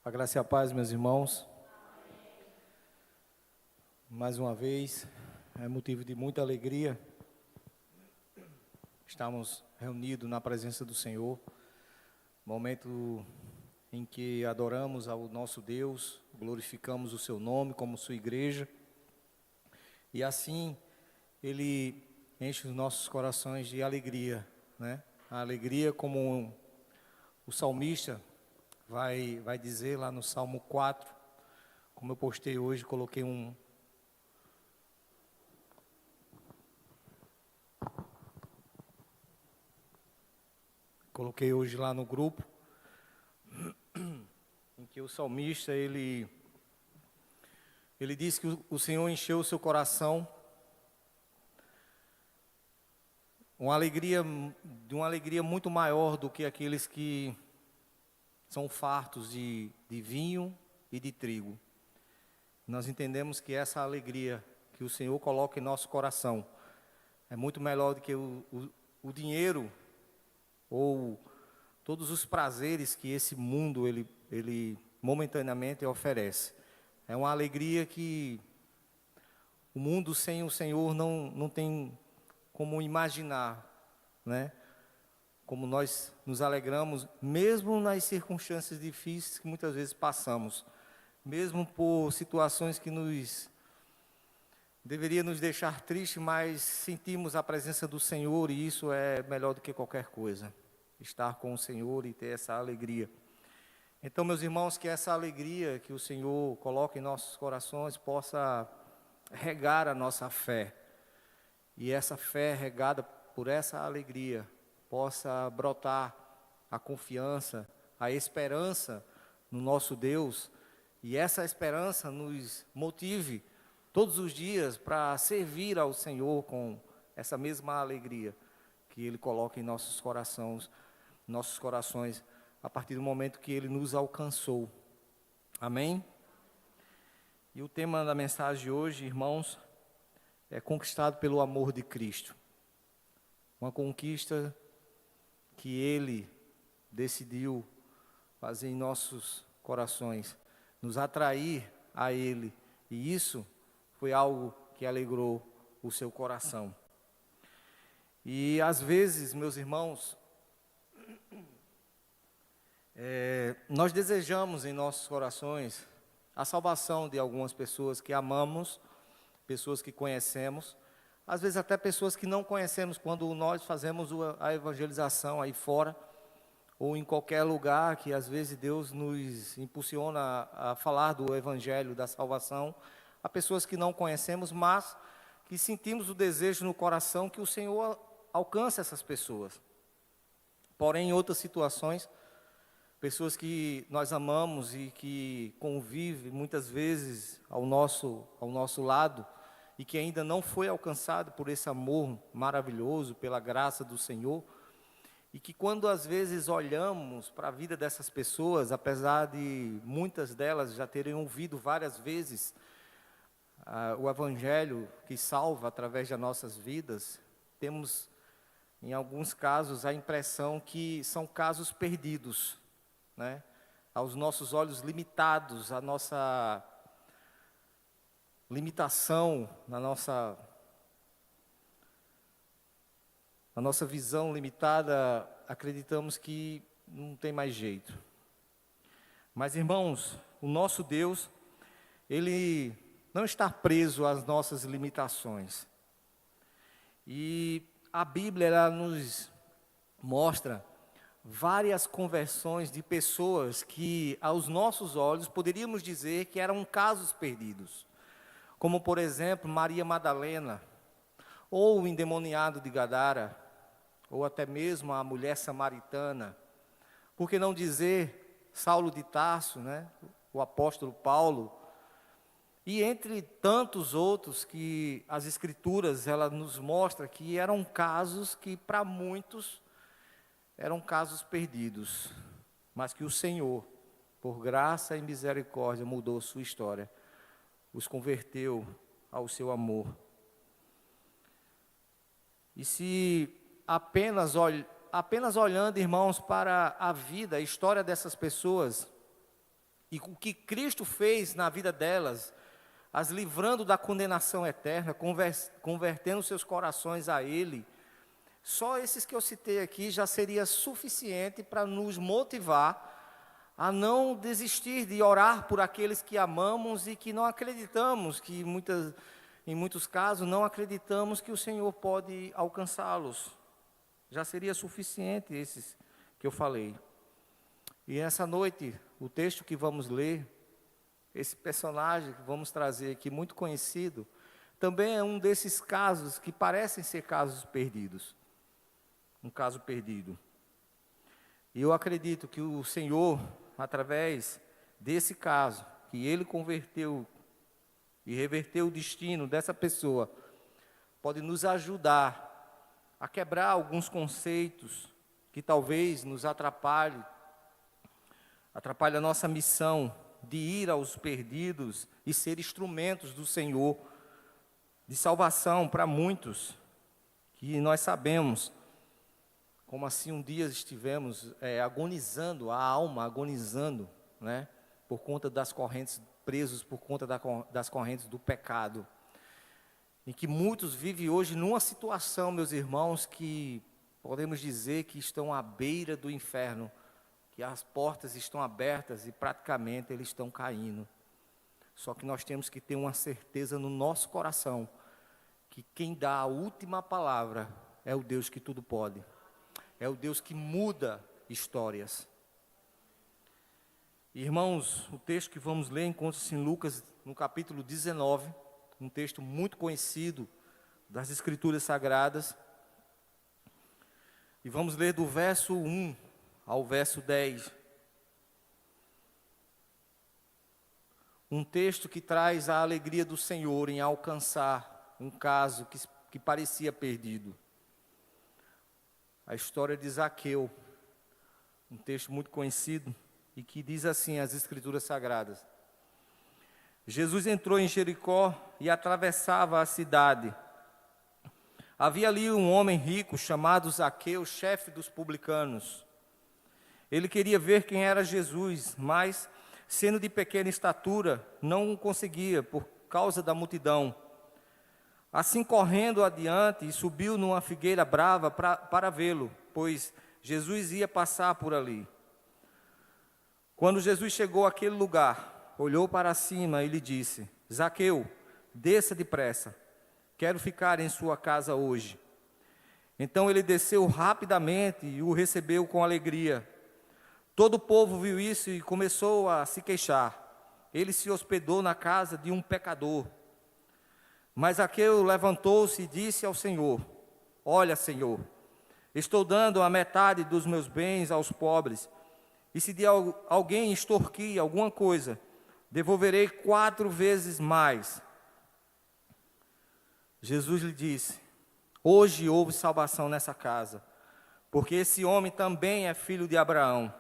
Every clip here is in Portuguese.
A graça e a paz, meus irmãos. Mais uma vez, é motivo de muita alegria estarmos reunidos na presença do Senhor. Momento em que adoramos ao nosso Deus, glorificamos o seu nome como sua igreja. E assim, Ele enche os nossos corações de alegria, né? A alegria, como o salmista vai dizer lá no Salmo 4, como eu postei hoje, coloquei hoje lá no grupo, em que o salmista, ele diz que o Senhor encheu o seu coração de uma alegria muito maior do que aqueles que são fartos de vinho e de trigo. Nós entendemos que essa alegria que o Senhor coloca em nosso coração é muito melhor do que o dinheiro ou todos os prazeres que esse mundo ele momentaneamente oferece. É uma alegria que o mundo sem o Senhor não tem como imaginar, né? Como nós nos alegramos, mesmo nas circunstâncias difíceis que muitas vezes passamos, mesmo por situações que deveria nos deixar tristes, mas sentimos a presença do Senhor e isso é melhor do que qualquer coisa. Estar com o Senhor e ter essa alegria. Então, meus irmãos, que essa alegria que o Senhor coloca em nossos corações possa regar a nossa fé. E essa fé regada por essa alegria possa brotar a confiança, a esperança no nosso Deus. E essa esperança nos motive todos os dias para servir ao Senhor com essa mesma alegria que Ele coloca em nossos corações, a partir do momento que Ele nos alcançou. Amém? E o tema da mensagem de hoje, irmãos, é conquistado pelo amor de Cristo. Uma conquista que Ele decidiu fazer em nossos corações, nos atrair a Ele. E isso foi algo que alegrou o seu coração. E às vezes, meus irmãos, nós desejamos em nossos corações a salvação de algumas pessoas que amamos, pessoas que conhecemos, às vezes até pessoas que não conhecemos, quando nós fazemos a evangelização aí fora, ou em qualquer lugar que às vezes Deus nos impulsiona a falar do evangelho da salvação, a pessoas que não conhecemos, mas que sentimos o desejo no coração que o Senhor alcance essas pessoas. Porém, em outras situações, pessoas que nós amamos e que convivem muitas vezes ao nosso lado e que ainda não foi alcançado por esse amor maravilhoso, pela graça do Senhor, e que quando às vezes olhamos para a vida dessas pessoas, apesar de muitas delas já terem ouvido várias vezes o Evangelho que salva através das nossas vidas, temos em alguns casos a impressão que são casos perdidos, né? Aos nossos olhos limitados, a nossa limitação, na nossa visão limitada, acreditamos que não tem mais jeito. Mas, irmãos, o nosso Deus, Ele não está preso às nossas limitações. E a Bíblia, ela nos mostra várias conversões de pessoas que, aos nossos olhos, poderíamos dizer que eram casos perdidos. Como, por exemplo, Maria Madalena, ou o endemoniado de Gadara, ou até mesmo a mulher samaritana. Por que não dizer Saulo de Tarso, né? O apóstolo Paulo, e entre tantos outros que as Escrituras ela nos mostra que eram casos que para muitos eram casos perdidos, mas que o Senhor, por graça e misericórdia, mudou sua história, os converteu ao seu amor. E se apenas olhando, irmãos, para a vida, a história dessas pessoas, e o que Cristo fez na vida delas, as livrando da condenação eterna, convertendo seus corações a Ele, só esses que eu citei aqui já seria suficiente para nos motivar a não desistir de orar por aqueles que amamos e que não acreditamos, que em muitos casos não acreditamos que o Senhor pode alcançá-los. Já seria suficiente esses que eu falei. E essa noite, o texto que vamos ler, esse personagem que vamos trazer aqui, muito conhecido, também é um desses casos que parecem ser casos perdidos. Um caso perdido. E eu acredito que o Senhor, através desse caso, que Ele converteu e reverteu o destino dessa pessoa, pode nos ajudar a quebrar alguns conceitos que talvez nos atrapalhe a nossa missão de ir aos perdidos e ser instrumentos do Senhor de salvação para muitos, que nós sabemos, como assim um dia estivemos agonizando, a alma agonizando, né, por conta das correntes, presos por conta das correntes do pecado, em que muitos vivem hoje numa situação, meus irmãos, que podemos dizer que estão à beira do inferno, que as portas estão abertas e praticamente eles estão caindo. Só que nós temos que ter uma certeza no nosso coração, que quem dá a última palavra é o Deus que tudo pode. É o Deus que muda histórias. Irmãos, o texto que vamos ler encontra-se em Lucas, no capítulo 19, um texto muito conhecido das Escrituras Sagradas. E vamos ler do verso 1 ao verso 10. Um texto que traz a alegria do Senhor em alcançar um caso que parecia perdido. A história de Zaqueu, um texto muito conhecido, e que diz assim as Escrituras Sagradas. Jesus entrou em Jericó e atravessava a cidade. Havia ali um homem rico chamado Zaqueu, chefe dos publicanos. Ele queria ver quem era Jesus, mas, sendo de pequena estatura, não o conseguia por causa da multidão. Assim, correndo adiante, subiu numa figueira brava para vê-lo, pois Jesus ia passar por ali. Quando Jesus chegou àquele lugar, olhou para cima e lhe disse: Zaqueu, desça depressa, quero ficar em sua casa hoje. Então ele desceu rapidamente e o recebeu com alegria. Todo o povo viu isso e começou a se queixar. Ele se hospedou na casa de um pecador. Mas Zaqueu levantou-se e disse ao Senhor: Olha, Senhor, estou dando a metade dos meus bens aos pobres, e se de alguém extorquir alguma coisa, devolverei 4 vezes mais. Jesus lhe disse: Hoje houve salvação nessa casa, porque esse homem também é filho de Abraão.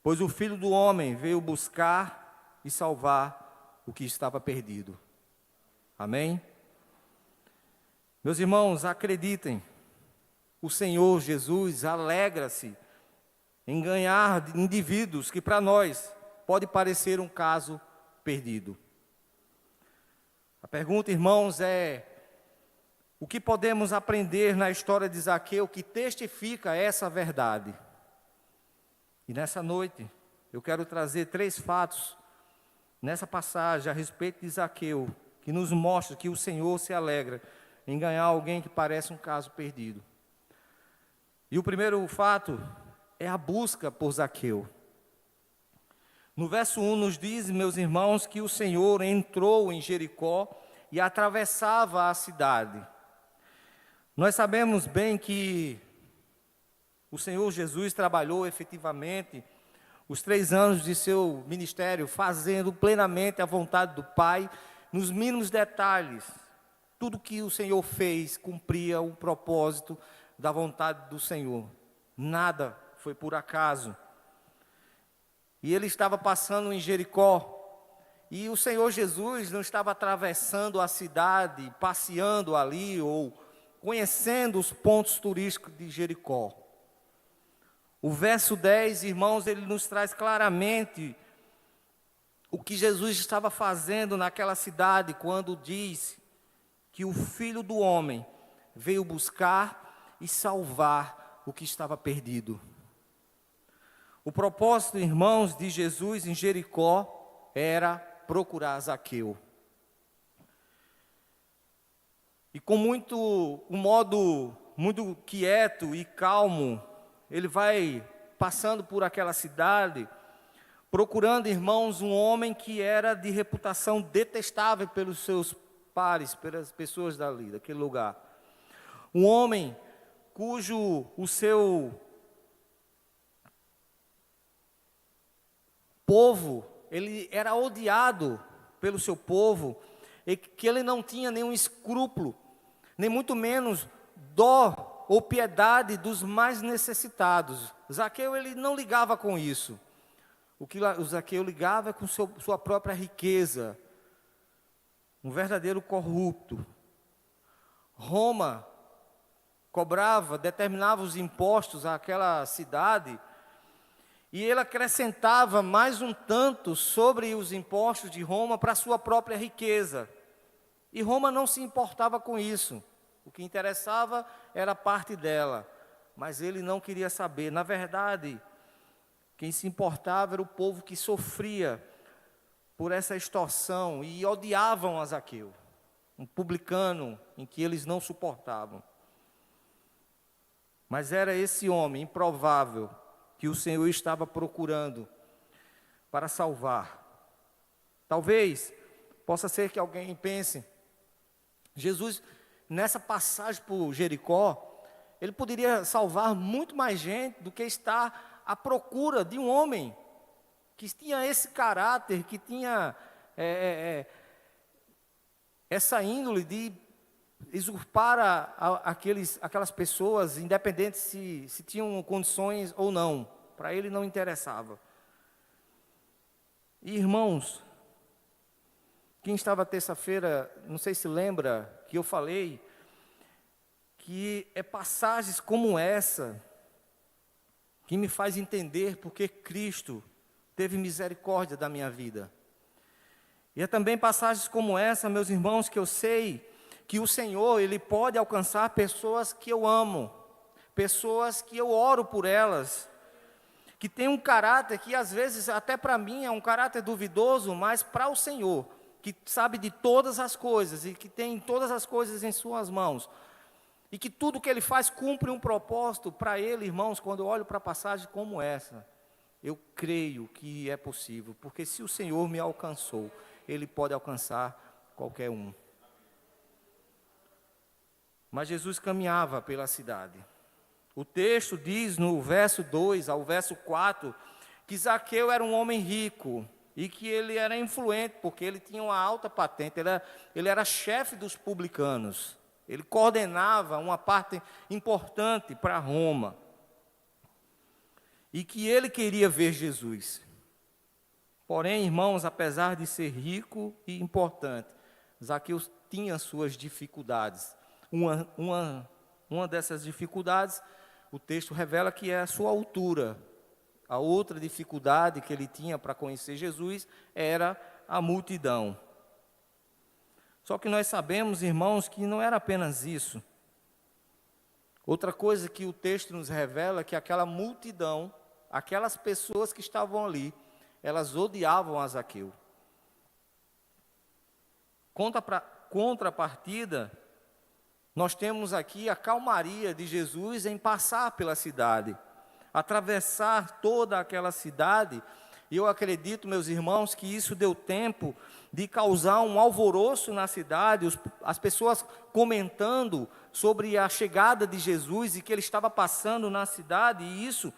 Pois o Filho do Homem veio buscar e salvar o que estava perdido. Amém? Meus irmãos, acreditem, o Senhor Jesus alegra-se em ganhar indivíduos que para nós pode parecer um caso perdido. A pergunta, irmãos, é: o que podemos aprender na história de Zaqueu que testifica essa verdade? E nessa noite, eu quero trazer 3 fatos nessa passagem a respeito de Zaqueu, que nos mostra que o Senhor se alegra em ganhar alguém que parece um caso perdido. E o primeiro fato é a busca por Zaqueu. No verso 1 nos diz, meus irmãos, que o Senhor entrou em Jericó e atravessava a cidade. Nós sabemos bem que o Senhor Jesus trabalhou efetivamente os 3 anos de seu ministério, fazendo plenamente a vontade do Pai, nos mínimos detalhes. Tudo que o Senhor fez cumpria o propósito da vontade do Senhor. Nada foi por acaso. E ele estava passando em Jericó, e o Senhor Jesus não estava atravessando a cidade, passeando ali, ou conhecendo os pontos turísticos de Jericó. O verso 10, irmãos, ele nos traz claramente o que Jesus estava fazendo naquela cidade quando disse que o Filho do Homem veio buscar e salvar o que estava perdido. O propósito, irmãos, de Jesus em Jericó era procurar Zaqueu. E com um modo muito quieto e calmo, ele vai passando por aquela cidade, procurando, irmãos, um homem que era de reputação detestável pelos seus pares, pelas pessoas dali, daquele lugar. Um homem cujo o seu povo, ele era odiado pelo seu povo, e que ele não tinha nenhum escrúpulo, nem muito menos dó ou piedade dos mais necessitados. Zaqueu, ele não ligava com isso. O que o Zaqueu ligava é com sua própria riqueza. Um verdadeiro corrupto. Roma determinava os impostos àquela cidade, e ele acrescentava mais um tanto sobre os impostos de Roma para a sua própria riqueza. E Roma não se importava com isso. O que interessava era parte dela, mas ele não queria saber. Na verdade, quem se importava era o povo que sofria por essa extorsão e odiavam a Zaqueu, um publicano em que eles não suportavam. Mas era esse homem improvável que o Senhor estava procurando para salvar. Talvez possa ser que alguém pense, Jesus, nessa passagem por Jericó, ele poderia salvar muito mais gente do que estar à procura de um homem que tinha esse caráter, que tinha essa índole de usurpar aquelas pessoas, independente se tinham condições ou não. Para ele não interessava. E, irmãos, quem estava terça-feira, não sei se lembra, que eu falei, que é passagens como essa que me faz entender porque Cristo teve misericórdia da minha vida. E é também passagens como essa, meus irmãos, que eu sei que o Senhor, Ele pode alcançar pessoas que eu amo, pessoas que eu oro por elas, que tem um caráter que às vezes até para mim é um caráter duvidoso, mas para o Senhor, que sabe de todas as coisas e que tem todas as coisas em suas mãos, e que tudo que Ele faz cumpre um propósito para Ele, irmãos. Quando eu olho para passagem como essa, eu creio que é possível, porque se o Senhor me alcançou, Ele pode alcançar qualquer um. Mas Jesus caminhava pela cidade. O texto diz no verso 2 ao verso 4, que Zaqueu era um homem rico, e que ele era influente, porque ele tinha uma alta patente, ele era chefe dos publicanos, ele coordenava uma parte importante para Roma, e que ele queria ver Jesus. Porém, irmãos, apesar de ser rico e importante, Zaqueu tinha suas dificuldades. Uma dessas dificuldades, o texto revela que é a sua altura. A outra dificuldade que ele tinha para conhecer Jesus era a multidão. Só que nós sabemos, irmãos, que não era apenas isso. Outra coisa que o texto nos revela é que aquela multidão, aquelas pessoas que estavam ali, elas odiavam a Zaqueu. Contrapartida, nós temos aqui a calmaria de Jesus em passar pela cidade, atravessar toda aquela cidade. E eu acredito, meus irmãos, que isso deu tempo de causar um alvoroço na cidade, as pessoas comentando sobre a chegada de Jesus e que ele estava passando na cidade, e isso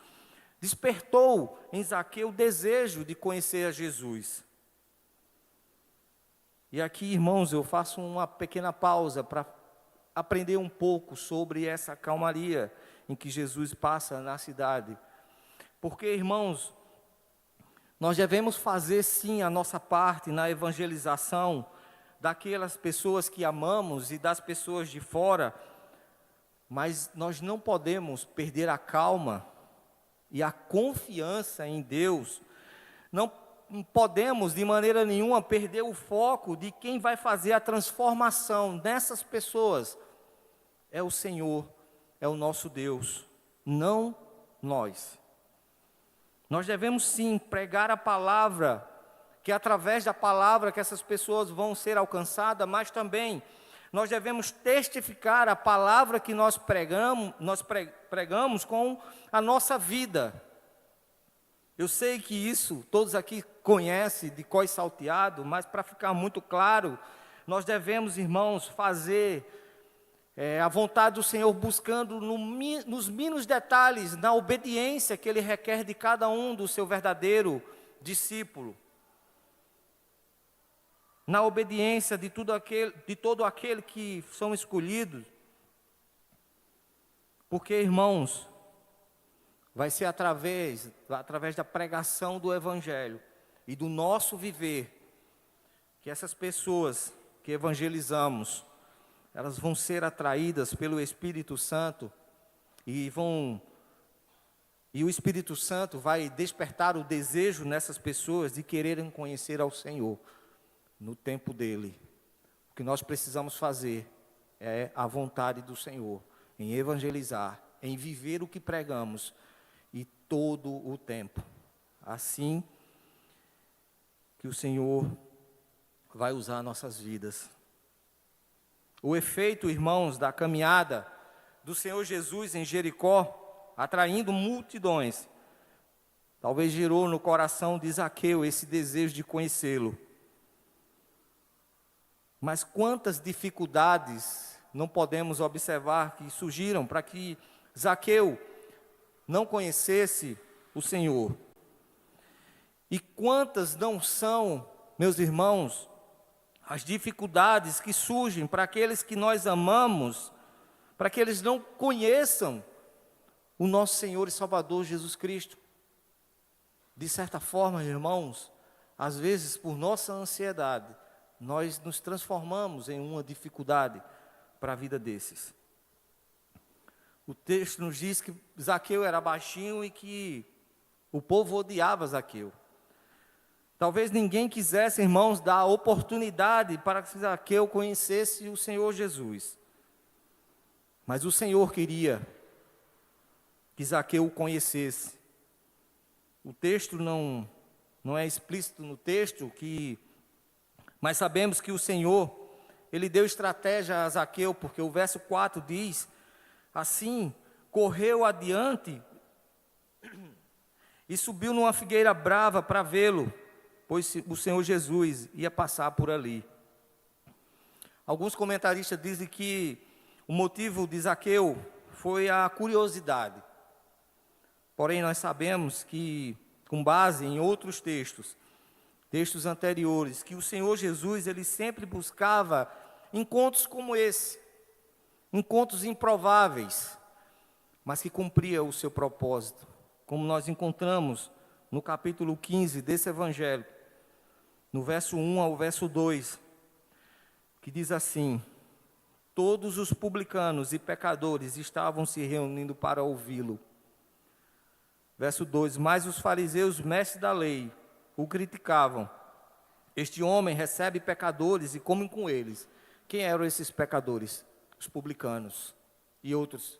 despertou em Zaqueu o desejo de conhecer a Jesus. E aqui, irmãos, eu faço uma pequena pausa para aprender um pouco sobre essa calmaria em que Jesus passa na cidade. Porque, irmãos, nós devemos fazer sim a nossa parte na evangelização daquelas pessoas que amamos e das pessoas de fora, mas nós não podemos perder a calma e a confiança em Deus, não podemos, de maneira nenhuma, perder o foco de quem vai fazer a transformação nessas pessoas. É o Senhor, é o nosso Deus, não nós. Nós devemos sim pregar a palavra, que através da palavra que essas pessoas vão ser alcançadas, mas também nós devemos testificar a palavra que nós pregamos com a nossa vida. Eu sei que isso todos aqui conhecem de cós salteado, mas para ficar muito claro, nós devemos, irmãos, fazer a vontade do Senhor, buscando nos mínimos detalhes, na obediência que Ele requer de cada um do seu verdadeiro discípulo. Na obediência de todo aquele que são escolhidos. Porque, irmãos, vai ser através da pregação do Evangelho e do nosso viver, que essas pessoas que evangelizamos, elas vão ser atraídas pelo Espírito Santo e o Espírito Santo vai despertar o desejo nessas pessoas de quererem conhecer ao Senhor no tempo dele. O que nós precisamos fazer é a vontade do Senhor, em evangelizar, em viver o que pregamos, e todo o tempo. Assim que o Senhor vai usar nossas vidas. O efeito, irmãos, da caminhada do Senhor Jesus em Jericó, atraindo multidões, talvez gerou no coração de Zaqueu esse desejo de conhecê-lo. Mas quantas dificuldades não podemos observar que surgiram para que Zaqueu não conhecesse o Senhor? E quantas não são, meus irmãos, as dificuldades que surgem para aqueles que nós amamos, para que eles não conheçam o nosso Senhor e Salvador Jesus Cristo. De certa forma, irmãos, às vezes por nossa ansiedade, nós nos transformamos em uma dificuldade para a vida desses. O texto nos diz que Zaqueu era baixinho e que o povo odiava Zaqueu. Talvez ninguém quisesse, irmãos, dar oportunidade para que Zaqueu conhecesse o Senhor Jesus. Mas o Senhor queria que Zaqueu o conhecesse. O texto não é explícito no texto, mas sabemos que o Senhor, Ele deu estratégia a Zaqueu, porque o verso 4 diz: assim, correu adiante e subiu numa figueira brava para vê-lo, pois o Senhor Jesus ia passar por ali. Alguns comentaristas dizem que o motivo de Zaqueu foi a curiosidade. Porém, nós sabemos que, com base em outros textos anteriores, que o Senhor Jesus, Ele sempre buscava encontros como esse, encontros improváveis, mas que cumpria o seu propósito, como nós encontramos no capítulo 15 desse Evangelho, no verso 1 ao verso 2, que diz assim: todos os publicanos e pecadores estavam se reunindo para ouvi-lo. Verso 2, mas os fariseus, mestres da lei, o criticavam. Este homem recebe pecadores e come com eles. Quem eram esses pecadores? Os publicanos e outros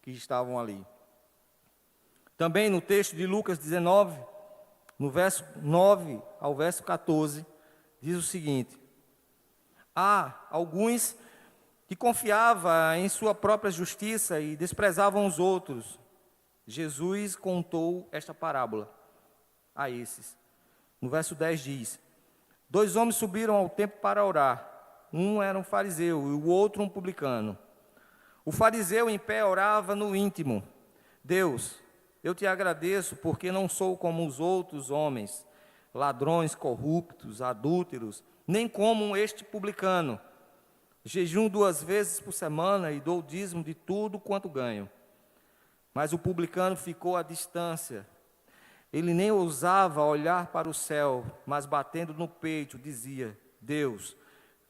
que estavam ali. Também no texto de Lucas 19, no verso 9 ao verso 14, diz o seguinte: há alguns que confiavam em sua própria justiça e desprezavam os outros. Jesus contou esta parábola a esses. No verso 10 diz: 2 homens subiram ao templo para orar. Um era um fariseu e o outro um publicano. O fariseu em pé orava no íntimo: Deus, eu te agradeço porque não sou como os outros homens, ladrões, corruptos, adúlteros, nem como este publicano. Jejuo 2 vezes por semana e dou o dízimo de tudo quanto ganho. Mas o publicano ficou à distância. Ele nem ousava olhar para o céu, mas batendo no peito dizia: Deus,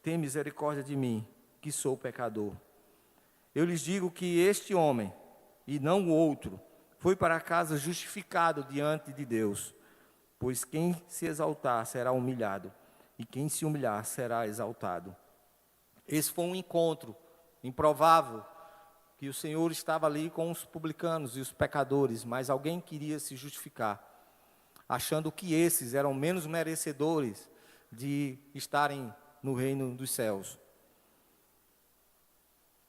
tem misericórdia de mim, que sou pecador. Eu lhes digo que este homem, e não o outro, foi para casa justificado diante de Deus, pois quem se exaltar será humilhado, e quem se humilhar será exaltado. Esse foi um encontro improvável, que o Senhor estava ali com os publicanos e os pecadores, mas alguém queria se justificar, achando que esses eram menos merecedores de estarem no reino dos céus.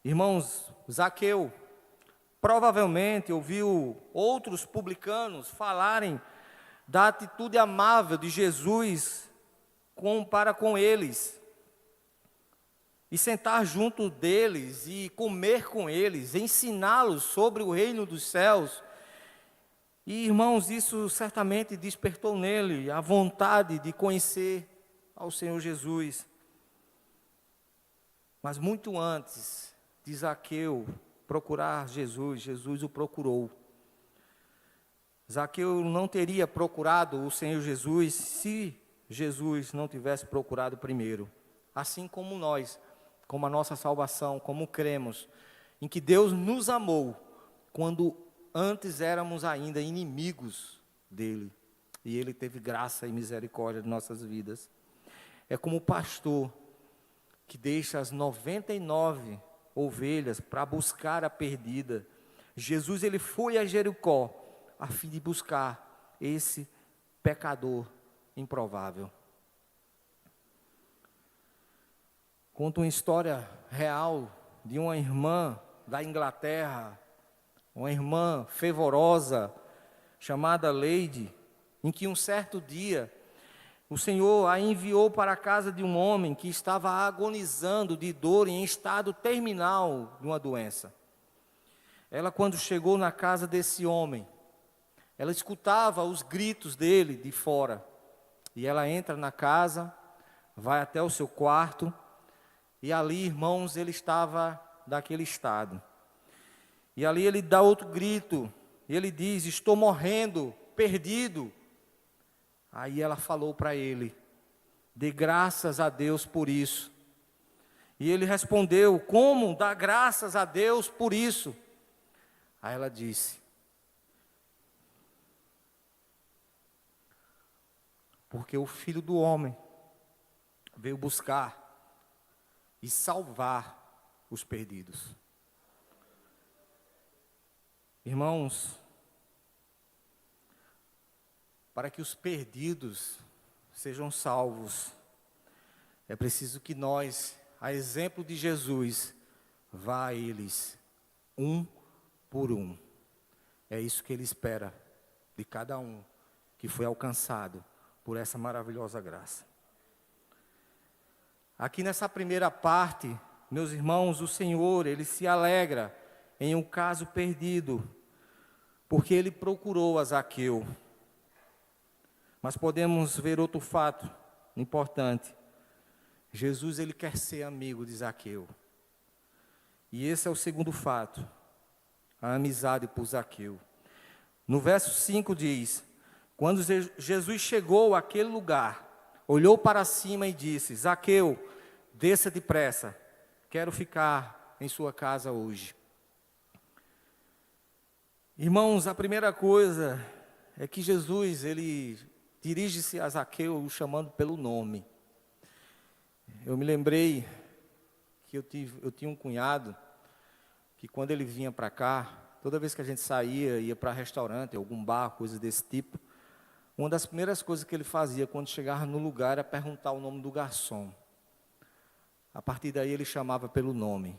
Irmãos, Zaqueu provavelmente ouviu outros publicanos falarem da atitude amável de Jesus para com eles, e sentar junto deles e comer com eles, ensiná-los sobre o reino dos céus. E, irmãos, isso certamente despertou nele a vontade de conhecer ao Senhor Jesus. Mas muito antes de Zaqueu procurar Jesus, Jesus o procurou. Zaqueu não teria procurado o Senhor Jesus se Jesus não tivesse procurado primeiro. Assim como nós, como a nossa salvação, como cremos, em que Deus nos amou, quando antes éramos ainda inimigos dEle, e Ele teve graça e misericórdia em nossas vidas. É como o pastor que deixa as 99 ovelhas para buscar a perdida. Jesus, Ele foi a Jericó, a fim de buscar esse pecador improvável. Conta uma história real de uma irmã da Inglaterra, uma irmã fervorosa, chamada Lady, em que um certo dia, o Senhor a enviou para a casa de um homem que estava agonizando de dor em estado terminal de uma doença. Ela, quando chegou na casa desse homem, ela escutava os gritos dele de fora, e ela entra na casa, vai até o seu quarto, e ali, irmãos, ele estava daquele estado. E ali ele dá outro grito, e ele diz: estou morrendo, perdido. Aí ela falou para ele: dê graças a Deus por isso. E ele respondeu: como dar graças a Deus por isso? Aí ela disse: porque o Filho do Homem veio buscar e salvar os perdidos. Irmãos, para que os perdidos sejam salvos, é preciso que nós, a exemplo de Jesus, vá a eles, um por um. É isso que Ele espera de cada um que foi alcançado por essa maravilhosa graça. Aqui nessa primeira parte, meus irmãos, o Senhor, Ele se alegra em um caso perdido, porque Ele procurou a Zaqueu. Mas podemos ver outro fato importante. Jesus, Ele quer ser amigo de Zaqueu. E esse é o segundo fato, a amizade por Zaqueu. No verso 5 diz: quando Jesus chegou àquele lugar, olhou para cima e disse: Zaqueu, desça depressa, quero ficar em sua casa hoje. Irmãos, a primeira coisa é que Jesus, Ele dirige-se a Zaqueu o chamando pelo nome. Eu me lembrei que eu tinha um cunhado que, quando ele vinha para cá, toda vez que a gente saía, ia para restaurante, algum bar, coisa desse tipo, uma das primeiras coisas que ele fazia quando chegava no lugar era perguntar o nome do garçom. A partir daí ele chamava pelo nome.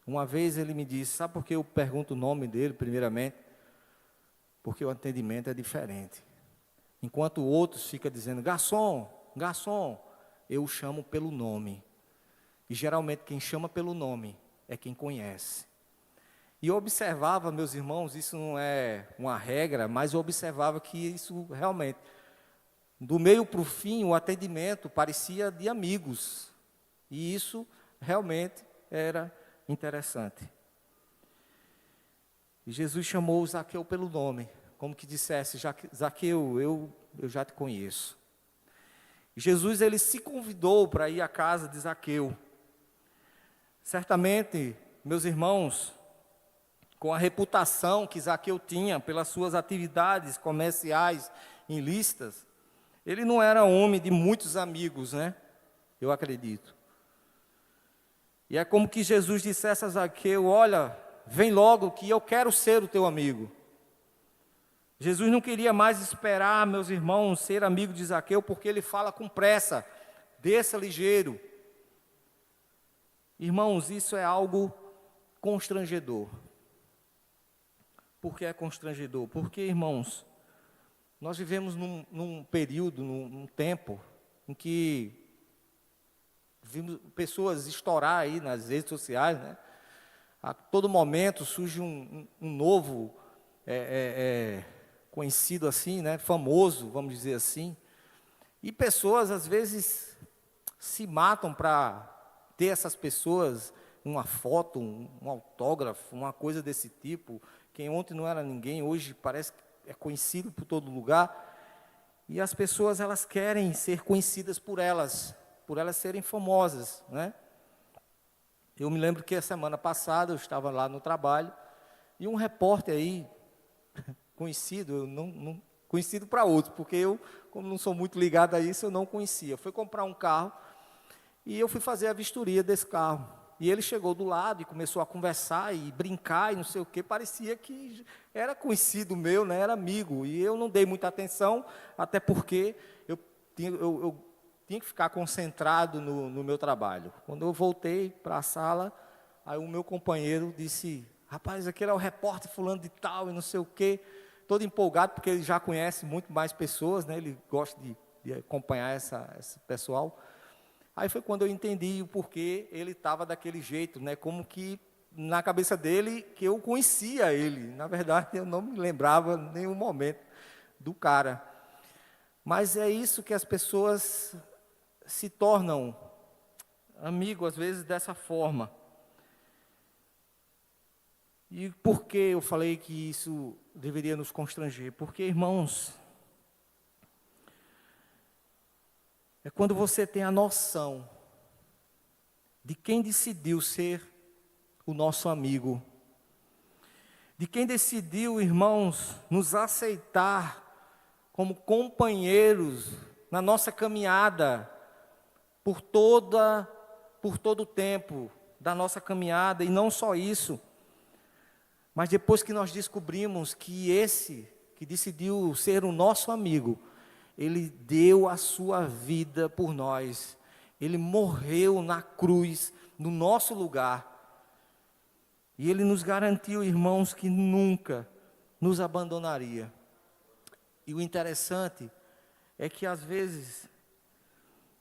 Uma vez ele me disse: sabe por que eu pergunto o nome dele primeiramente? Porque o atendimento é diferente. Enquanto outros ficam dizendo: garçom, garçom, eu chamo pelo nome. E geralmente quem chama pelo nome é quem conhece. E eu observava, meus irmãos, isso não é uma regra, mas eu observava que isso realmente, do meio para o fim, o atendimento parecia de amigos. E isso realmente era interessante. E Jesus chamou Zaqueu pelo nome, como que dissesse: Zaqueu, eu já te conheço. E Jesus, ele se convidou para ir à casa de Zaqueu. Certamente, meus irmãos, com a reputação que Zaqueu tinha pelas suas atividades comerciais ilícitas, Ele não era homem de muitos amigos, né? Eu acredito. E é como que Jesus dissesse a Zaqueu: olha, vem logo que eu quero ser o teu amigo. Jesus não queria mais esperar, meus irmãos, ser amigo de Zaqueu, porque ele fala com pressa: desça ligeiro. Irmãos, isso é algo constrangedor. Por que é constrangedor? Porque, irmãos, nós vivemos num período, num tempo, em que vimos pessoas estourar aí nas redes sociais, né? A todo momento surge um novo conhecido assim, né? Famoso, vamos dizer assim. E pessoas, às vezes, se matam para ter essas pessoas, uma foto, um autógrafo, uma coisa desse tipo. Quem ontem não era ninguém, hoje parece que é conhecido por todo lugar. E as pessoas, elas querem ser conhecidas por elas serem famosas, né? Eu me lembro que a semana passada eu estava lá no trabalho e um repórter aí, conhecido, conhecido para outros, porque eu, como não sou muito ligado a isso, eu não conhecia. Fui comprar um carro e eu fui fazer a vistoria desse carro. E ele chegou do lado e começou a conversar e brincar e não sei o quê. Parecia que era conhecido meu, né? Era amigo. E eu não dei muita atenção, até porque eu tinha que ficar concentrado no meu trabalho. Quando eu voltei para a sala, aí o meu companheiro disse: rapaz, aquele é o repórter fulano de tal e não sei o quê. Todo empolgado, porque ele já conhece muito mais pessoas, né? Ele gosta de acompanhar esse pessoal. Aí foi quando eu entendi o porquê ele estava daquele jeito, né? Como que na cabeça dele que eu conhecia ele. Na verdade, eu não me lembrava em nenhum momento do cara. Mas é isso que as pessoas se tornam amigos, às vezes, dessa forma. E por que eu falei que isso deveria nos constranger? Porque, irmãos, é quando você tem a noção de quem decidiu ser o nosso amigo, de quem decidiu, irmãos, nos aceitar como companheiros na nossa caminhada, por todo o tempo da nossa caminhada, e não só isso, mas depois que nós descobrimos que esse que decidiu ser o nosso amigo, ele deu a sua vida por nós, ele morreu na cruz, no nosso lugar, e ele nos garantiu, irmãos, que nunca nos abandonaria. E o interessante é que às vezes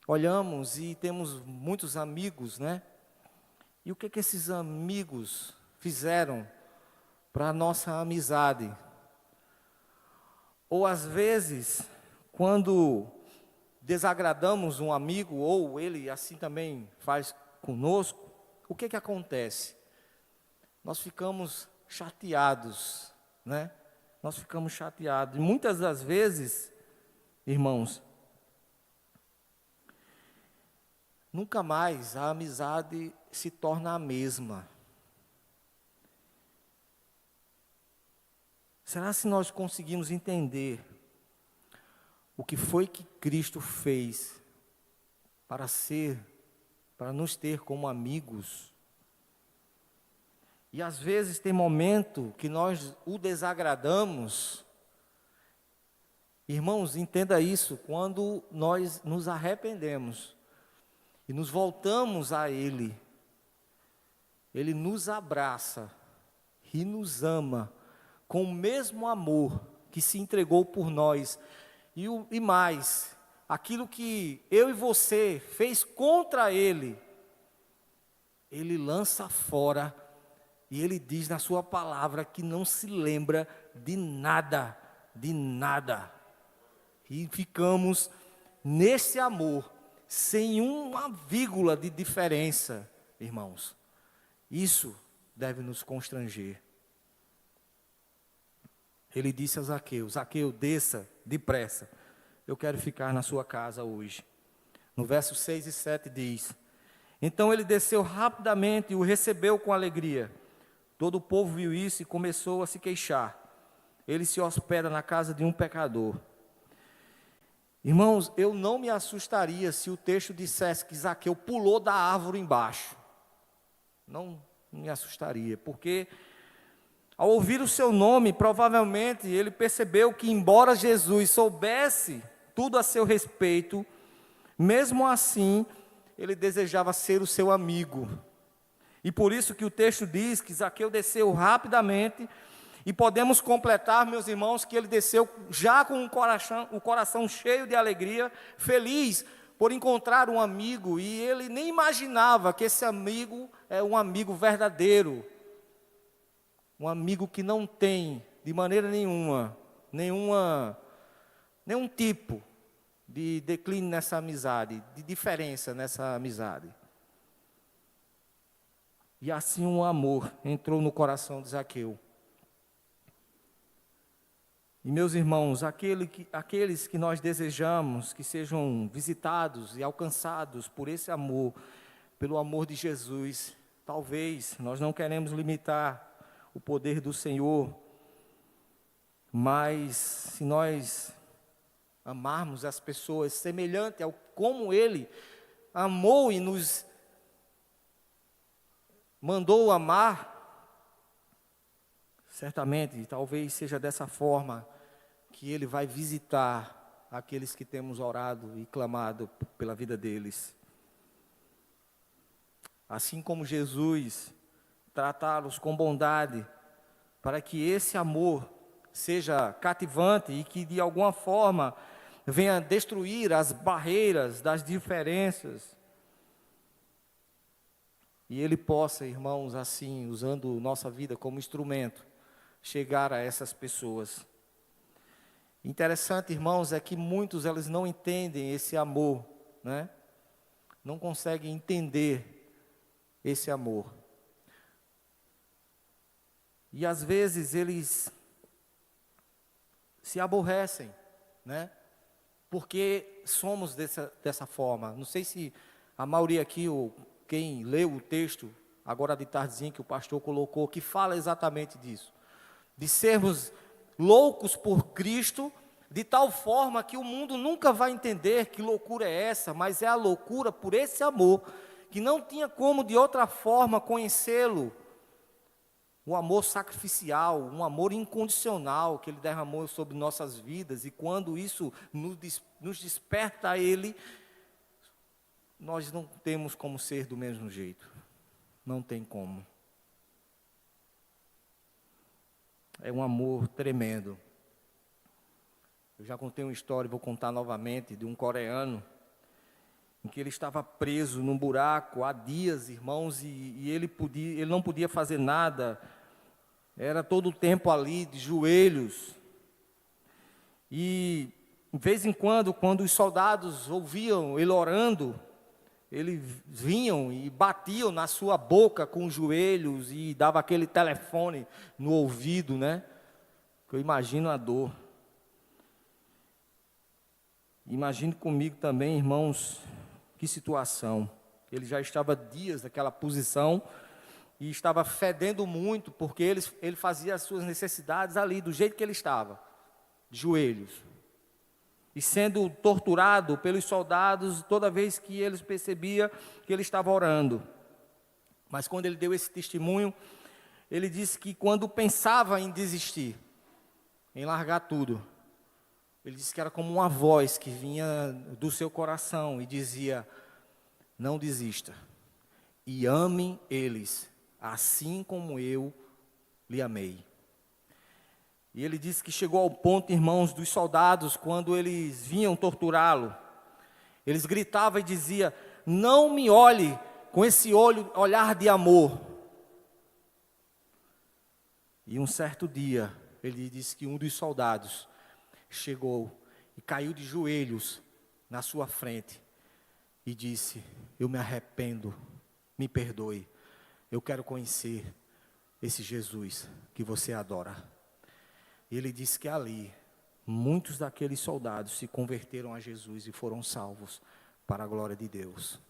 olhamos e temos muitos amigos, né? E o que esses amigos fizeram para a nossa amizade? Ou às vezes, quando desagradamos um amigo, ou ele assim também faz conosco, o que acontece? Nós ficamos chateados, né? Nós ficamos chateados. E muitas das vezes, irmãos, nunca mais a amizade se torna a mesma. Será se nós conseguimos entender o que foi que Cristo fez para nos ter como amigos? E às vezes tem momento que nós o desagradamos. Irmãos, entenda isso, quando nós nos arrependemos e nos voltamos a Ele, Ele nos abraça e nos ama com o mesmo amor que se entregou por nós. E mais, aquilo que eu e você fez contra Ele, Ele lança fora. E Ele diz na sua palavra que não se lembra de nada, de nada. E ficamos nesse amor, sem uma vírgula de diferença, irmãos. Isso deve nos constranger. Ele disse a Zaqueu: Zaqueu, desça depressa, eu quero ficar na sua casa hoje. No verso 6 e 7 diz: então ele desceu rapidamente e o recebeu com alegria. Todo o povo viu isso e começou a se queixar. Ele se hospeda na casa de um pecador. Irmãos, eu não me assustaria se o texto dissesse que Zaqueu pulou da árvore embaixo. Não me assustaria, porque ao ouvir o seu nome, provavelmente ele percebeu que, embora Jesus soubesse tudo a seu respeito, mesmo assim, ele desejava ser o seu amigo. E por isso que o texto diz que Zaqueu desceu rapidamente, e podemos completar, meus irmãos, que ele desceu já com o coração cheio de alegria, feliz por encontrar um amigo, e ele nem imaginava que esse amigo é um amigo verdadeiro, um amigo que não tem, de maneira nenhuma, nenhum tipo de declínio nessa amizade, de diferença nessa amizade. E assim um amor entrou no coração de Zaqueu. E meus irmãos, aqueles que nós desejamos que sejam visitados e alcançados por esse amor, pelo amor de Jesus, talvez nós não queremos limitar o poder do Senhor, mas se nós amarmos as pessoas semelhante ao como Ele amou e nos mandou amar, certamente, talvez seja dessa forma que Ele vai visitar aqueles que temos orado e clamado pela vida deles. Assim como Jesus, tratá-los com bondade, para que esse amor seja cativante e que de alguma forma venha destruir as barreiras das diferenças. E Ele possa, irmãos, assim, usando nossa vida como instrumento, chegar a essas pessoas. Interessante, irmãos, é que muitos eles não entendem esse amor, né? Não conseguem entender esse amor. E às vezes eles se aborrecem, né? Porque somos dessa forma. Não sei se a maioria aqui, ou quem leu o texto, agora de tardezinha que o pastor colocou, que fala exatamente disso. De sermos loucos por Cristo, de tal forma que o mundo nunca vai entender que loucura é essa, mas é a loucura por esse amor, que não tinha como de outra forma conhecê-lo. Um amor sacrificial, um amor incondicional que Ele derramou sobre nossas vidas, e quando isso nos desperta a Ele, nós não temos como ser do mesmo jeito, não tem como. É um amor tremendo. Eu já contei uma história, vou contar novamente, de um coreano, em que ele estava preso num buraco há dias, irmãos, e ele não podia fazer nada, era todo o tempo ali, de joelhos. E, de vez em quando os soldados ouviam ele orando, eles vinham e batiam na sua boca com os joelhos e dava aquele telefone no ouvido, né? Que eu imagino a dor. Imagine comigo também, irmãos, que situação. Ele já estava dias naquela posição e estava fedendo muito, porque ele fazia as suas necessidades ali, do jeito que ele estava, de joelhos. E sendo torturado pelos soldados toda vez que eles percebiam que ele estava orando. Mas quando ele deu esse testemunho, ele disse que quando pensava em desistir, em largar tudo, ele disse que era como uma voz que vinha do seu coração e dizia: não desista, e amem eles, assim como eu lhe amei. E ele disse que chegou ao ponto, irmãos, dos soldados, quando eles vinham torturá-lo, eles gritavam e diziam: não me olhe com esse olhar de amor. E um certo dia, ele disse que um dos soldados chegou e caiu de joelhos na sua frente e disse: eu me arrependo, me perdoe, eu quero conhecer esse Jesus que você adora. E ele disse que ali, muitos daqueles soldados se converteram a Jesus e foram salvos para a glória de Deus.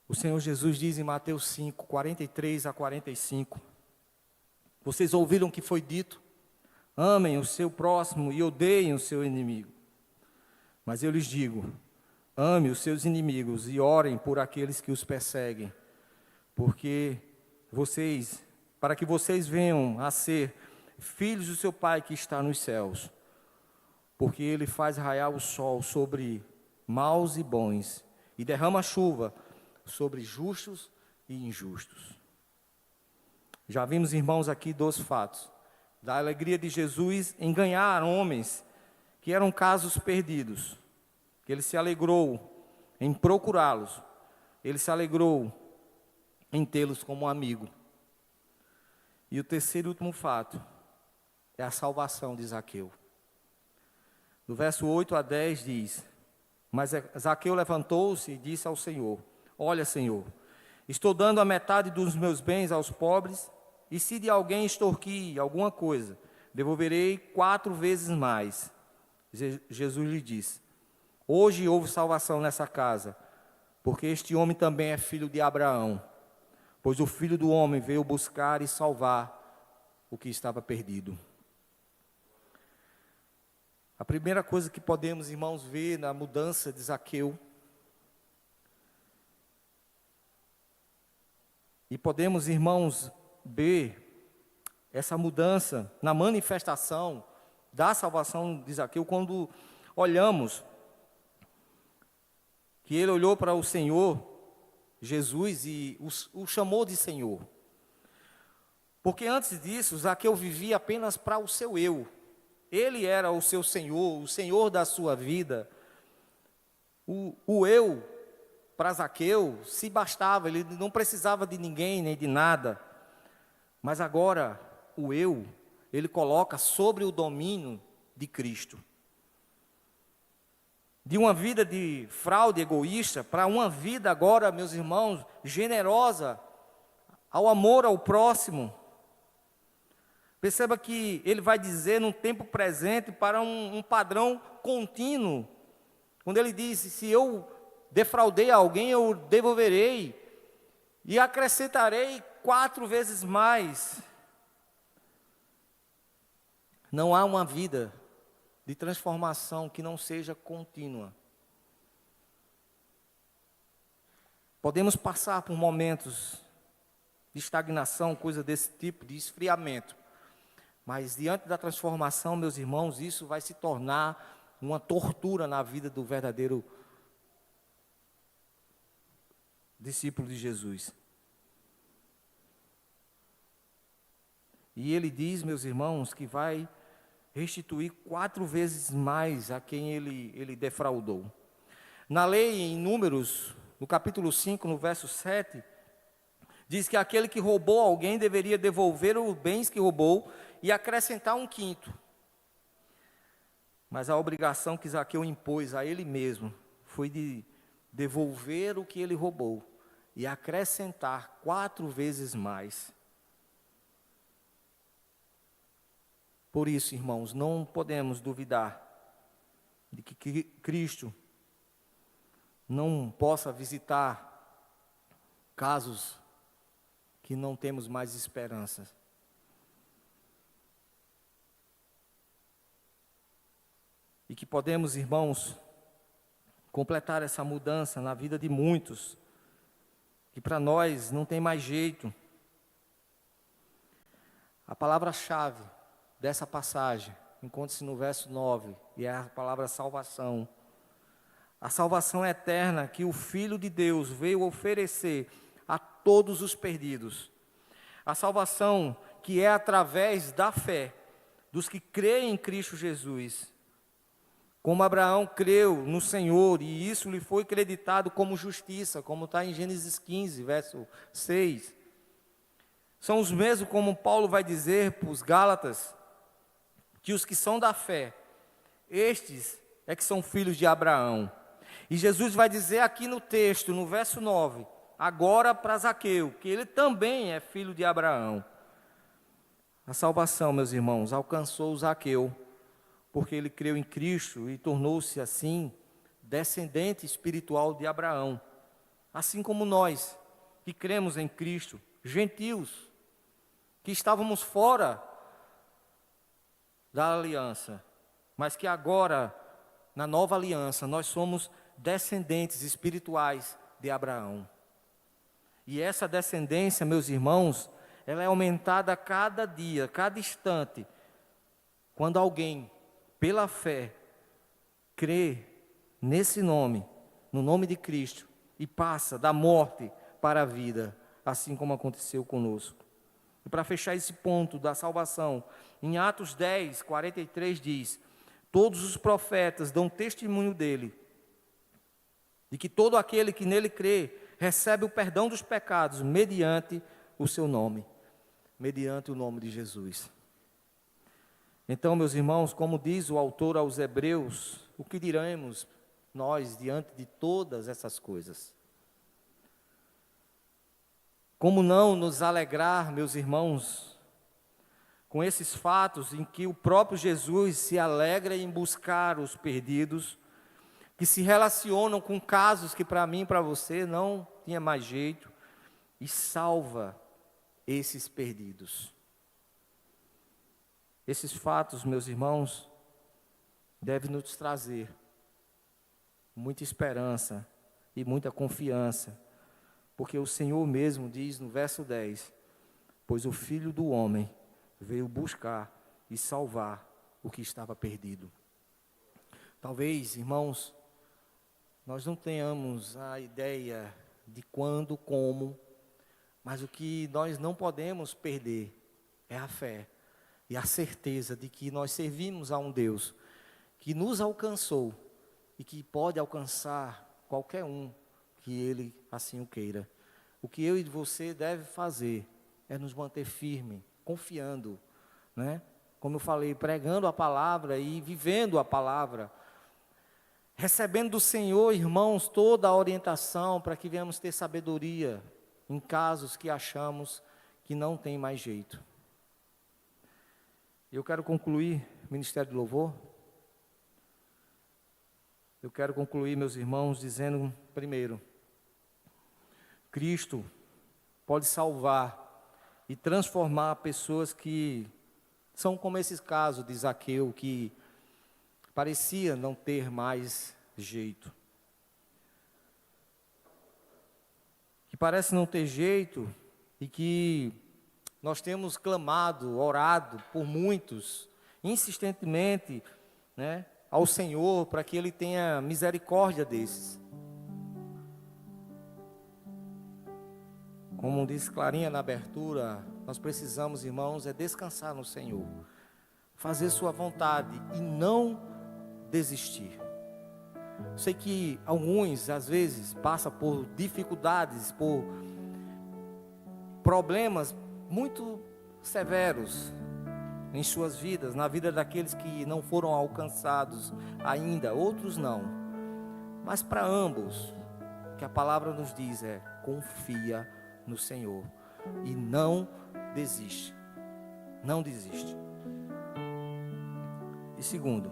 O Senhor Jesus diz em Mateus 5, 43 a 45, vocês ouviram o que foi dito? Amem o seu próximo e odeiem o seu inimigo. Mas eu lhes digo, ame os seus inimigos e orem por aqueles que os perseguem, para que vocês venham a ser filhos do seu Pai que está nos céus, porque Ele faz raiar o sol sobre maus e bons, e derrama chuva sobre justos e injustos. Já vimos, irmãos, aqui 2 fatos, da alegria de Jesus em ganhar homens que eram casos perdidos, que Ele se alegrou em procurá-los, Ele se alegrou em tê-los como amigo. E o terceiro e último fato é a salvação de Zaqueu. Do verso 8 a 10 diz, mas Zaqueu levantou-se e disse ao Senhor, olha, Senhor, estou dando a metade dos meus bens aos pobres, e se de alguém extorquir alguma coisa, devolverei 4 vezes mais. Jesus lhe disse, hoje houve salvação nessa casa, porque este homem também é filho de Abraão, pois o Filho do Homem veio buscar e salvar o que estava perdido. A primeira coisa que podemos, irmãos, ver na mudança de Zaqueu, e podemos, irmãos, ver essa mudança na manifestação da salvação de Zaqueu, quando olhamos que ele olhou para o Senhor Jesus e o chamou de Senhor. Porque antes disso, Zaqueu vivia apenas para o seu eu. Ele era o seu Senhor, o Senhor da sua vida. O eu, para Zaqueu, se bastava, ele não precisava de ninguém, nem de nada. Mas agora, o eu, ele coloca sobre o domínio de Cristo. De uma vida de fraude egoísta, para uma vida agora, meus irmãos, generosa, ao amor ao próximo. Perceba que ele vai dizer num tempo presente para um padrão contínuo. Quando ele diz, se eu defraudei alguém, eu devolverei. E acrescentarei 4 vezes mais. Não há uma vida de transformação que não seja contínua. Podemos passar por momentos de estagnação, coisa desse tipo, de esfriamento. Mas diante da transformação, meus irmãos, isso vai se tornar uma tortura na vida do verdadeiro discípulo de Jesus. E ele diz, meus irmãos, que vai restituir 4 vezes mais a quem ele defraudou. Na lei, em Números, no capítulo 5, no verso 7, diz que aquele que roubou alguém deveria devolver os bens que roubou e acrescentar 1/5. Mas a obrigação que Zaqueu impôs a ele mesmo foi de devolver o que ele roubou e acrescentar 4 vezes mais. Por isso, irmãos, não podemos duvidar de que Cristo não possa visitar casos que não temos mais esperança. E que podemos, irmãos, completar essa mudança na vida de muitos, que para nós não tem mais jeito. A palavra-chave dessa passagem encontra-se no verso 9, e é a palavra salvação. A salvação eterna que o Filho de Deus veio oferecer a todos os perdidos. A salvação que é através da fé dos que creem em Cristo Jesus. Como Abraão creu no Senhor, e isso lhe foi creditado como justiça, como está em Gênesis 15, verso 6. São os mesmos, como Paulo vai dizer para os Gálatas, que os que são da fé, estes é que são filhos de Abraão. E Jesus vai dizer aqui no texto, no verso 9, agora para Zaqueu, que ele também é filho de Abraão. A salvação, meus irmãos, alcançou Zaqueu, porque ele creu em Cristo e tornou-se assim descendente espiritual de Abraão. Assim como nós, que cremos em Cristo, gentios, que estávamos fora da aliança, mas que agora na nova aliança, nós somos descendentes espirituais de Abraão. E essa descendência, meus irmãos, ela é aumentada a cada dia, cada instante, quando alguém, pela fé, crê nesse nome, no nome de Cristo, e passa da morte para a vida, assim como aconteceu conosco. E para fechar esse ponto da salvação, em Atos 10, 43 diz: todos os profetas dão testemunho dele, de que todo aquele que nele crê, recebe o perdão dos pecados, mediante o seu nome, mediante o nome de Jesus. Então, meus irmãos, como diz o autor aos Hebreus, o que diremos nós diante de todas essas coisas? Como não nos alegrar, meus irmãos, com esses fatos em que o próprio Jesus se alegra em buscar os perdidos, que se relacionam com casos que para mim e para você não tinha mais jeito, e salva esses perdidos. Esses fatos, meus irmãos, devem nos trazer muita esperança e muita confiança, porque o Senhor mesmo diz no verso 10, pois o Filho do Homem veio buscar e salvar o que estava perdido. Talvez, irmãos, nós não tenhamos a ideia de quando, como, mas o que nós não podemos perder é a fé e a certeza de que nós servimos a um Deus que nos alcançou e que pode alcançar qualquer um que Ele assim o queira. O que eu e você deve fazer é nos manter firme, confiando, né? Como eu falei, pregando a palavra e vivendo a palavra, recebendo do Senhor, irmãos, toda a orientação para que venhamos ter sabedoria em casos que achamos que não tem mais jeito. Eu quero concluir, Ministério do Louvor. Eu quero concluir, meus irmãos, dizendo, primeiro, Cristo pode salvar e transformar pessoas que são como esses casos de Zaqueu, que parecia não ter mais jeito. Que parece não ter jeito e que nós temos clamado, orado por muitos, insistentemente, né, ao Senhor, para que Ele tenha misericórdia desses. Como diz Clarinha na abertura, nós precisamos, irmãos, é descansar no Senhor, fazer sua vontade e não desistir. Sei que alguns, às vezes, passam por dificuldades, por problemas muito severos em suas vidas, na vida daqueles que não foram alcançados ainda, outros não. Mas para ambos, o que a palavra nos diz é: confia no Senhor e não desiste. Não desiste. E segundo,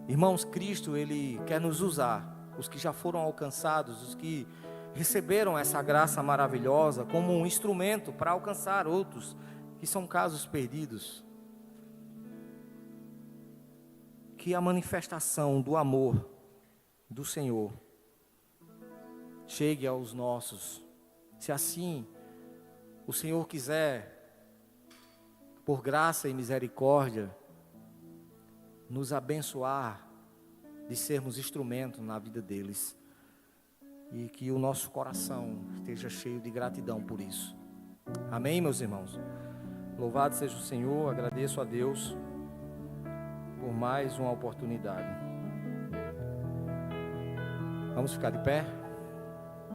irmãos, Cristo, Ele quer nos usar, os que já foram alcançados, os que receberam essa graça maravilhosa, como um instrumento para alcançar outros, que são casos perdidos. Que a manifestação do amor do Senhor chegue aos nossos. Se assim o Senhor quiser, por graça e misericórdia, nos abençoar de sermos instrumentos na vida deles, e que o nosso coração esteja cheio de gratidão por isso. Amém, meus irmãos? Louvado seja o Senhor, agradeço a Deus por mais uma oportunidade. Vamos ficar de pé?